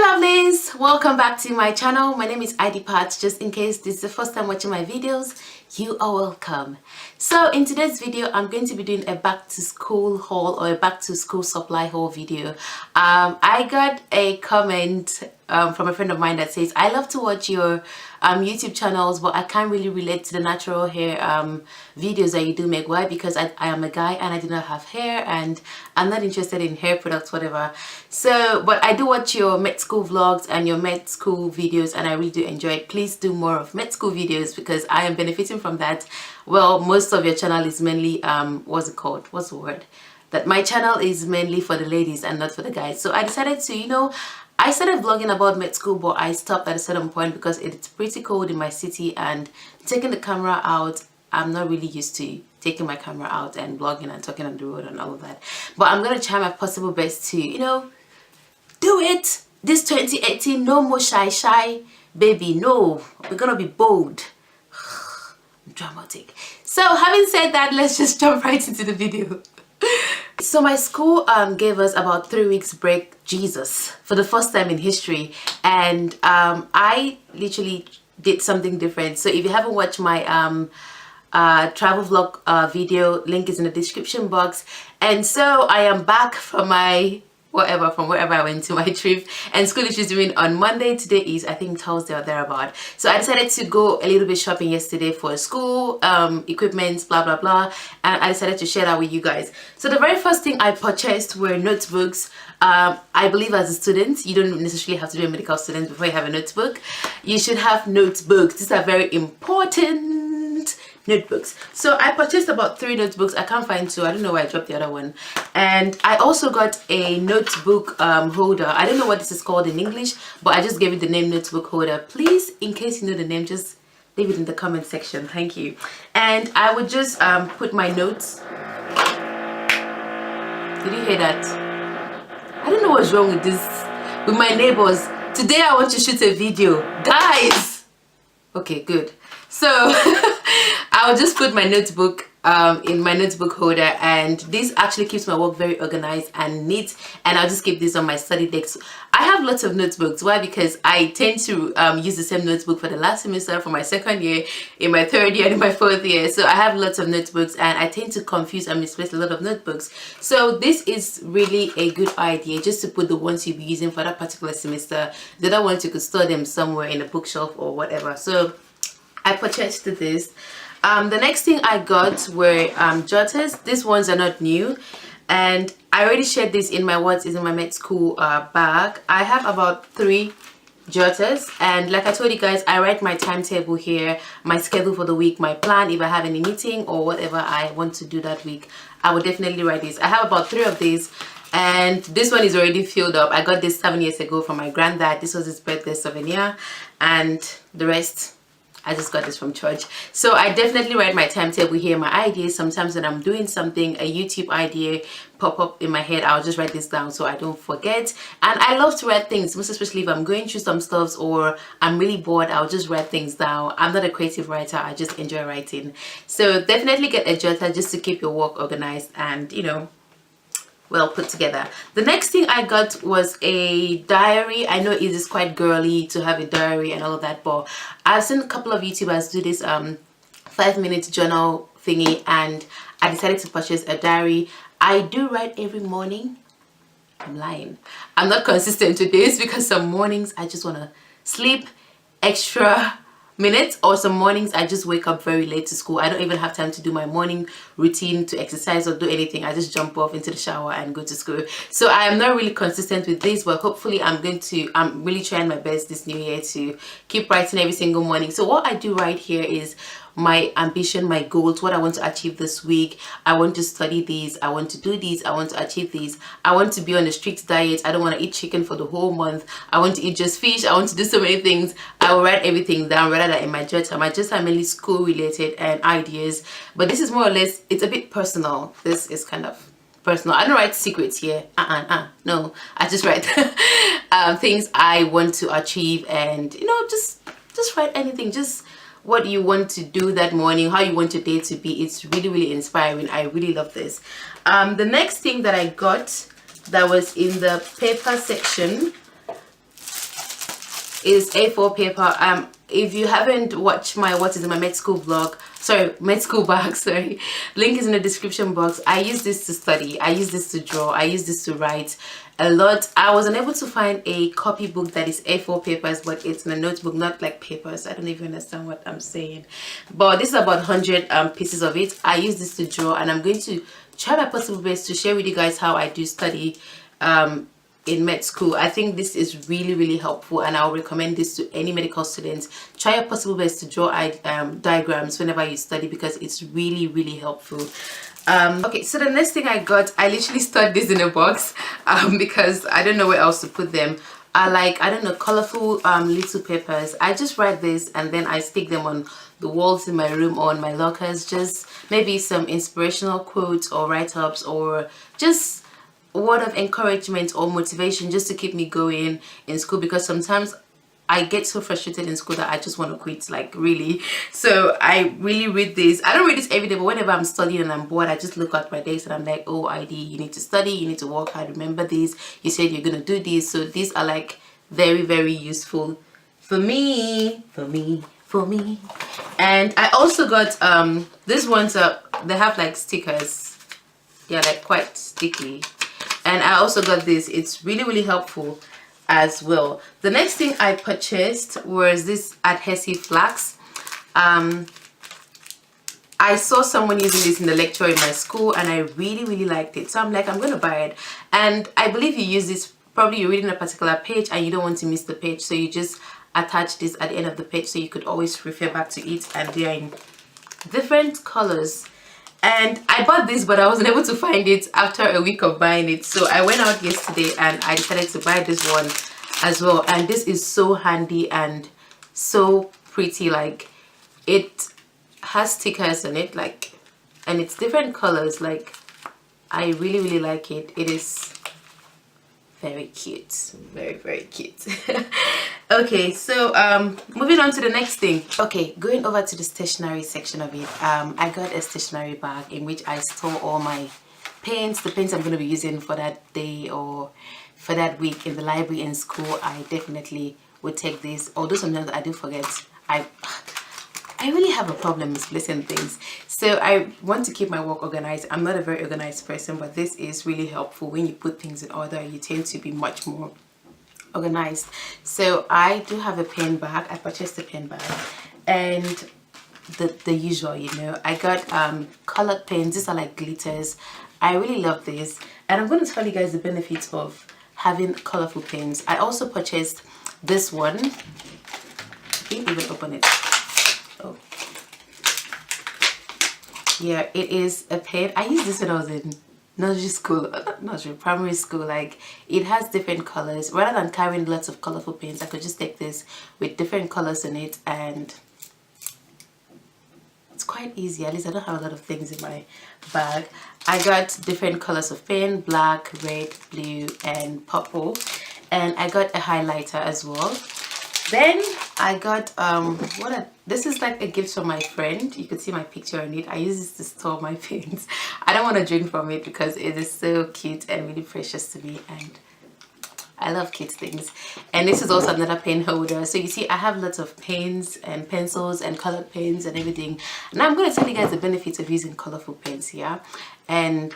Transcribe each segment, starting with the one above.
Lovelies, welcome back to my channel. My name is ID Pat. Just in case this is the first time watching my videos, you are welcome. So in today's video, I'm going to be doing a back to school haul or a back to school supply haul video. I got a comment from a friend of mine that says, I love to watch your YouTube channels, but I can't really relate to the natural hair videos that you do make. Why? Because I am a guy and I do not have hair and I'm not interested in hair products, whatever. So, but I do watch your med school vlogs and your med school videos and I really do enjoy it. Please do more of med school videos because I am benefiting from that. Well, most of your channel is mainly, what's it called? What's the word? That my channel is mainly for the ladies and not for the guys. So I decided to, I started vlogging about med school, but I stopped at a certain point because it's pretty cold in my city and taking the camera out, I'm not really used to taking my camera out and vlogging and talking on the road and all of that. But I'm going to try my possible best to, do it. This 2018, no more shy, baby. No, we're going to be bold. Dramatic. So having said that, let's just jump right into the video. So my school gave us about 3 weeks break, Jesus, for the first time in history, and I literally did something different. So if you haven't watched my travel vlog video, link is in the description box. And so I am back from my from wherever I went to my trip, and school is resuming on Monday. Today is, I think, Thursday or thereabout. So I decided to go a little bit shopping yesterday for school equipment, blah blah blah, and I decided to share that with you guys. So the very first thing I purchased were notebooks. I believe as a student, you don't necessarily have to be a medical student before you have a notebook. You should have notebooks. These are very important notebooks. So I purchased about 3 notebooks. I can't find 2. I don't know why I dropped the other one. And I also got a notebook holder. I don't know what this is called in English, but I just gave it the name notebook holder. Please, in case you know the name, just leave it in the comment section. Thank you. And I would just put my notes. Did you hear that? I don't know what's wrong with this, with my neighbors. Today I want to shoot a video, guys. Okay, good. So I'll just put my notebook in my notebook holder, and this actually keeps my work very organized and neat, and I'll just keep this on my study desk. I have lots of notebooks. Why? Because I tend to use the same notebook for the last semester, for my second year, in my third year, and in my fourth year. So I have lots of notebooks and I tend to confuse and misplace a lot of notebooks. So this is really a good idea, just to put the ones you'll be using for that particular semester. The other ones you could store them somewhere in a bookshelf or whatever. So I purchased this. The next thing I got were jotters. These ones are not new, and I already shared this in my what is in my med school bag. I have about 3 jotters, and like I told you guys, I write my timetable here, my schedule for the week, my plan. If I have any meeting or whatever I want to do that week, I will definitely write this. I have about 3 of these, and this one is already filled up. I got this 7 years ago from my granddad. This was his birthday souvenir, and the rest I just got this from church. So I definitely write my timetable here, my ideas. Sometimes when I'm doing something, a YouTube idea pop up in my head, I'll just write this down so I don't forget. And I love to write things, most especially if I'm going through some stuff or I'm really bored, I'll just write things down. I'm not a creative writer, I just enjoy writing. So definitely get a jotter just to keep your work organized and, well put together. The next thing I got was a diary. I know it is quite girly to have a diary and all of that, but I've seen a couple of YouTubers do this 5-minute journal thingy, and I decided to purchase a diary. I do write every morning. I'm lying. I'm not consistent with this because some mornings I just want to sleep extra minutes, or some mornings I just wake up very late to school. I don't even have time to do my morning routine, to exercise or do anything. I just jump off into the shower and go to school. So I am not really consistent with this, but hopefully I'm really trying my best this new year to keep writing every single morning. So what I do right here is my ambition, my goals, what I want to achieve this week. I want to study these, I want to do these, I want to achieve these. I want to be on a strict diet. I don't want to eat chicken for the whole month. I want to eat just fish. I want to do so many things. I will write everything down rather than in my jotter. My jotter are mainly school related and ideas, but this is more or less, it's a bit personal. This is kind of personal. I don't write secrets here. No, I just write things I want to achieve, and just write anything, just what you want to do that morning, how you want your day to be. It's really inspiring. I really love this. The next thing that I got that was in the paper section is A4 paper. If you haven't watched my what is in my med school vlog, sorry, med school bag, sorry, link is in the description box. I use this to study, I use this to draw, I use this to write a lot. I was unable to find a copybook that is A4 papers, but it's in a notebook, not like papers. I don't even understand what I'm saying, but this is about 100 pieces of it. I use this to draw, and I'm going to try my possible best to share with you guys how I do study in med school. I think this is really helpful, and I'll recommend this to any medical students. Try your possible best to draw diagrams whenever you study, because it's really helpful. Okay, so the next thing I got, I literally stored this in a box because I don't know where else to put them. I like, I don't know, colorful little papers. I just write this and then I stick them on the walls in my room or on my lockers. Just maybe some inspirational quotes or write-ups, or just word of encouragement or motivation, just to keep me going in school, because sometimes I get so frustrated in school that I just want to quit, like really. So I really read this. I don't read this every day, but whenever I'm studying and I'm bored, I just look at my days and I'm like, oh ID, you need to study, you need to work hard, remember this, you said you're gonna do this. So these are like very useful for me. And I also got these ones they have like stickers. They're like quite sticky. And I also got this. It's really helpful as well. The next thing I purchased was this adhesive flax. I saw someone using this in the lecture in my school, and I really liked it. So I'm like, I'm gonna buy it. And I believe you use this, probably you're reading a particular page and you don't want to miss the page, so you just attach this at the end of the page, so you could always refer back to it. And they're in different colors. And I bought this, but I wasn't able to find it after a week of buying it. So I went out yesterday and I decided to buy this one as well. And this is so handy and so pretty. Like, it has stickers on it, like, and it's different colors. Like, I really like it. It is very cute, very cute. Okay, so moving on to the next thing. Okay, going over to the stationery section of it. I got a stationery bag in which I store all my pens, the pens I'm going to be using for that day or for that week in the library and school. I definitely would take this, although sometimes I do forget. I really have a problem misplacing things, so I want to keep my work organized. I'm not a very organized person, but this is really helpful. When you put things in order, you tend to be much more organized. So I do have a pen bag. I purchased a pen bag, and the usual, you know, I got colored pens. These are like glitters. I really love this, and I'm going to tell you guys the benefits of having colorful pens. I also purchased this one. I can't even open it. Oh yeah, it is a pen. I used this when I was in nursery school, not nursery, primary school. Like, it has different colors. Rather than carrying lots of colorful pens, I could just take this with different colors in it, and it's quite easy. At least I don't have a lot of things in my bag. I got different colors of pen: black, red, blue, and purple. And I got a highlighter as well. Then I got this is like a gift from my friend. You could see my picture on it. I use this to store my pens. I don't want to drink from it because it is so cute and really precious to me, and I love cute things. And this is also another pen holder. So you see, I have lots of pens and pencils and colored pens and everything. Now I'm going to tell you guys the benefits of using colorful pens here. And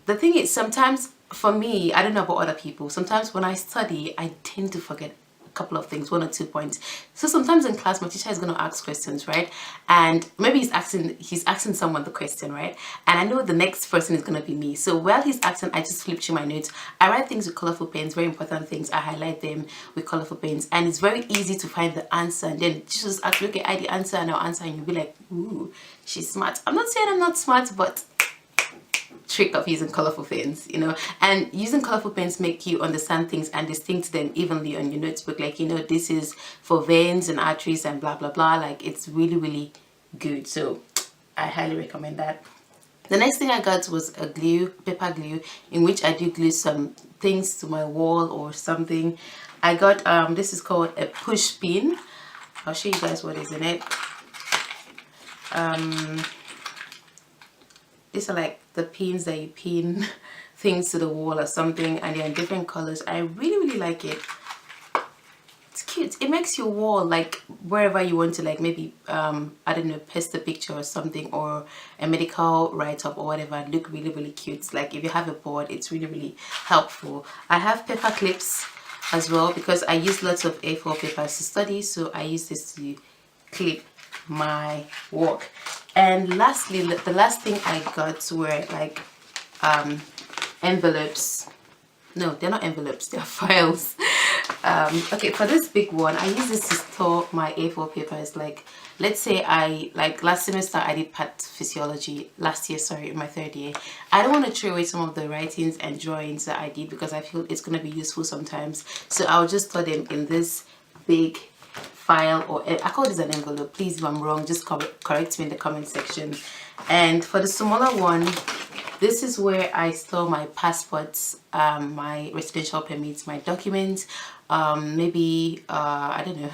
the thing is, sometimes for me, I don't know about other people, sometimes when I study, I tend to forget couple of things, 1 or 2 points. So sometimes in class my teacher is going to ask questions, right? And maybe he's asking someone the question, right? And I know the next person is going to be me. So while he's asking, I just flip through my notes. I write things with colorful pens, very important things. I highlight them with colorful pens, and it's very easy to find the answer. And then just ask, okay, I the answer, and I'll answer, and you'll be like, ooh, she's smart. I'm not saying I'm not smart, but trick of using colorful pens, you know. And using colorful pens make you understand things and distinct them evenly on your notebook. Like, you know, this is for veins and arteries and blah blah blah. Like, it's really good. So I highly recommend that. The next thing I got was a glue, paper glue, in which I do glue some things to my wall or something. I got this is called a push pin. I'll show you guys what is in it. These are like the pins that you pin things to the wall or something, and they're in different colors. I really like it. it's cute. It makes your wall, like wherever you want to, like maybe I don't know, paste a picture or something, or a medical write-up or whatever, look really cute. Like if you have a board, it's really helpful. I have paper clips as well because I use lots of A4 papers to study, so I use this to clip my work. And lastly, the last thing I got were like envelopes. No, they're not envelopes, they're files. Okay, for this big one, I use this to store my A4 papers. Like, let's say like last semester I did physiology, last year, sorry, in my 3rd year. I don't want to throw away some of the writings and drawings that I did because I feel it's going to be useful sometimes. So I'll just store them in this big file, or I call this an envelope. Please, if I'm wrong, just correct me in the comment section. And for the smaller one, this is where I store my passports, my residential permits, my documents, maybe I don't know,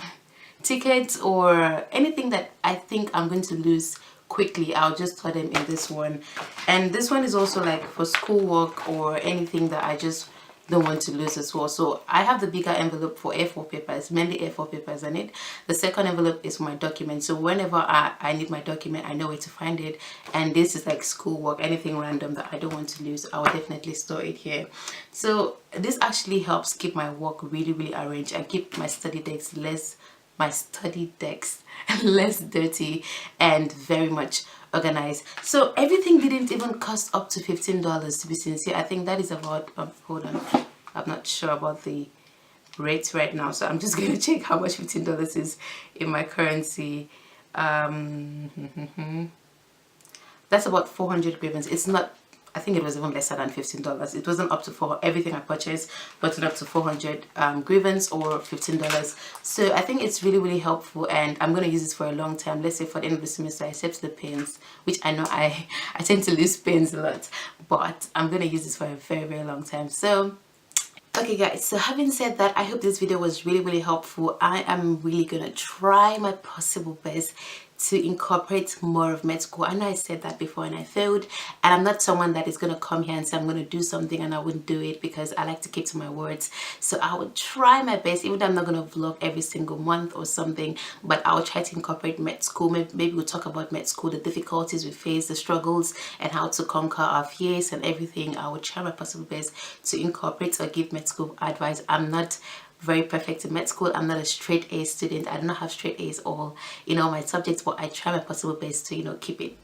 tickets or anything that I think I'm going to lose quickly. I'll just store them in this one. And this one is also like for schoolwork or anything that I just don't want to lose as well. So I have the bigger envelope for A4 papers, mainly A4 papers in it. The second envelope is for my documents, so whenever I need my document, I know where to find it. And this is like schoolwork, anything random that I don't want to lose, I will definitely store it here. So this actually helps keep my work really arranged and keep my study decks less dirty and very much organized. So everything didn't even cost up to $15, to be sincere. I think that is about hold on, I'm not sure about the rates right now, so I'm just gonna check how much $15 is in my currency. That's about 400 grivens. It's not, I think it was even lesser than $15. It wasn't up to everything I purchased, but up to 400 grivens or $15. So I think it's really helpful, and I'm going to use this for a long time. Let's say for the end of the semester, except the pens, which I know I tend to lose pens a lot, but I'm going to use this for a very long time. So okay guys, so having said that, I hope this video was really helpful. I am really gonna try my possible best to incorporate more of med school. I know I said that before and I failed, and I'm not someone that is gonna come here and say I'm gonna do something and I wouldn't do it, because I like to keep to my words. So I would try my best, even though I'm not gonna vlog every single month or something, but I will try to incorporate med school. Maybe we'll talk about med school, the difficulties we face, the struggles, and how to conquer our fears and everything. I will try my possible best to incorporate or give med school advice. I'm not very perfect in med school. I'm not a straight A student. I do not have straight A's all in all my subjects, but I try my possible best to, you know, keep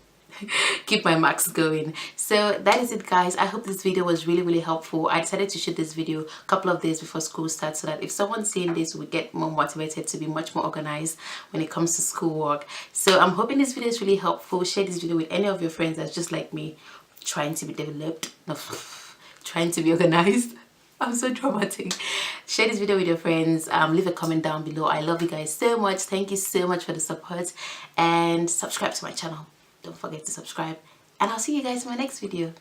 my marks going. So that is it guys. I hope this video was really helpful. I decided to shoot this video a couple of days before school starts, so that if someone's seeing this will get more motivated to be much more organized when it comes to schoolwork. So I'm hoping this video is really helpful. Share this video with any of your friends that's just like me, trying to be developed, no, trying to be organized. I'm so dramatic. Share this video with your friends. Leave a comment down below. I love you guys so much. Thank you so much for the support, and subscribe to my channel. Don't forget to subscribe, and I'll see you guys in my next video.